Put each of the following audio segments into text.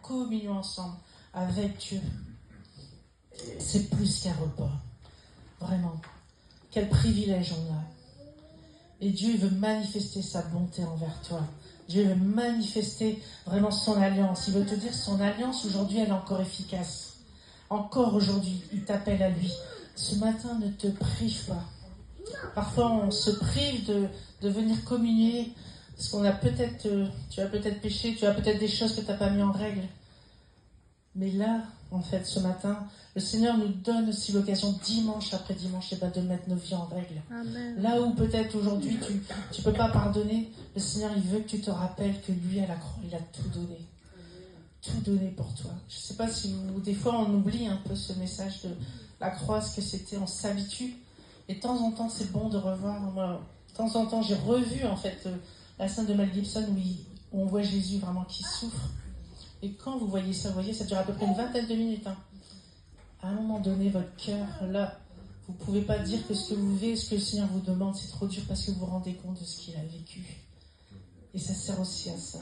communion ensemble avec Dieu, c'est plus qu'un repas. Vraiment. Quel privilège on a. Et Dieu veut manifester sa bonté envers toi. Dieu veut manifester vraiment son alliance. Il veut te dire son alliance aujourd'hui, elle est encore efficace. Encore aujourd'hui, il t'appelle à lui. Ce matin, ne te prive pas. Parfois, on se prive de venir communier parce qu'on a peut-être, tu as peut-être péché, tu as peut-être des choses que tu n'as pas mis en règle. Mais là, en fait, ce matin, le Seigneur nous donne aussi l'occasion, dimanche après dimanche, de mettre nos vies en règle. Amen. Là où peut-être aujourd'hui, tu ne peux pas pardonner, le Seigneur, il veut que tu te rappelles que lui, à la croix, il a tout donné. Tout donné pour toi. Je ne sais pas si des fois, on oublie un peu ce message de la croix, ce que c'était, on s'habitue. Et de temps en temps, c'est bon de revoir. Moi, de temps en temps, j'ai revu, en fait, la scène de Mel Gibson où on voit Jésus vraiment qui souffre. Et quand vous voyez ça, ça dure à peu près une vingtaine de minutes. À un moment donné, votre cœur, là, vous ne pouvez pas dire que ce que vous vivez, ce que le Seigneur vous demande, c'est trop dur parce que vous vous rendez compte de ce qu'il a vécu. Et ça sert aussi à ça.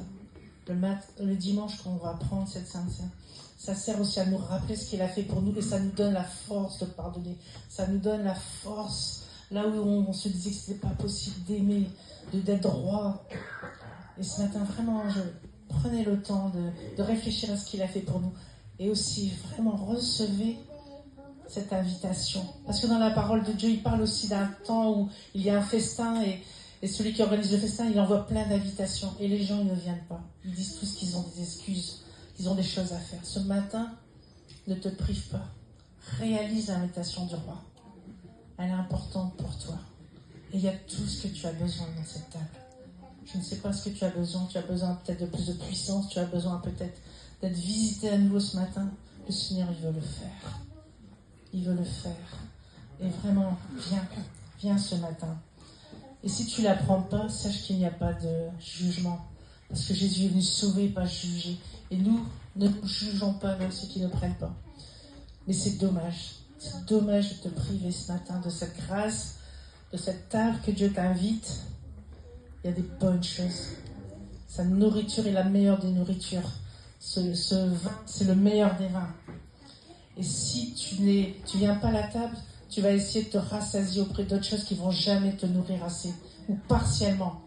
Le dimanche, quand on va prendre cette Sainte Seine, ça sert aussi à nous rappeler ce qu'il a fait pour nous et ça nous donne la force de pardonner. Ça nous donne la force, là où on se disait que ce n'était pas possible d'aimer, d'être droit. Et ce matin, vraiment, prenez le temps de réfléchir à ce qu'il a fait pour nous. Et aussi, vraiment, recevez cette invitation. Parce que dans la parole de Dieu, il parle aussi d'un temps où il y a un festin et celui qui organise le festin, il envoie plein d'invitations. Et les gens, ils ne viennent pas. Ils disent tous qu'ils ont des excuses, qu'ils ont des choses à faire. Ce matin, ne te prive pas. Réalise l'invitation du roi. Elle est importante pour toi. Et il y a tout ce que tu as besoin dans cette table. Je ne sais pas ce que tu as besoin. Tu as besoin peut-être de plus de puissance. Tu as besoin peut-être d'être visité à nouveau ce matin. Le Seigneur, il veut le faire. Il veut le faire. Et vraiment, viens ce matin. Et si tu ne l'apprends pas, sache qu'il n'y a pas de jugement. Parce que Jésus est venu sauver, pas juger. Et nous, ne nous jugeons pas, même ceux qui ne prennent pas. Mais c'est dommage. C'est dommage de te priver ce matin de cette grâce, de cette table que Dieu t'invite. Il y a des bonnes choses. Sa nourriture est la meilleure des nourritures. Ce vin, c'est le meilleur des vins. Et si tu viens pas à la table, tu vas essayer de te rassasier auprès d'autres choses qui vont jamais te nourrir assez, ou partiellement.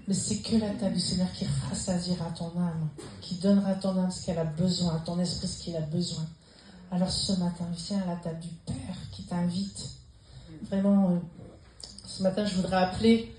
Mais c'est que la table du Seigneur qui rassasiera ton âme, qui donnera à ton âme ce qu'elle a besoin, à ton esprit ce qu'il a besoin. Alors ce matin, viens à la table du Père qui t'invite. Vraiment, ce matin, je voudrais appeler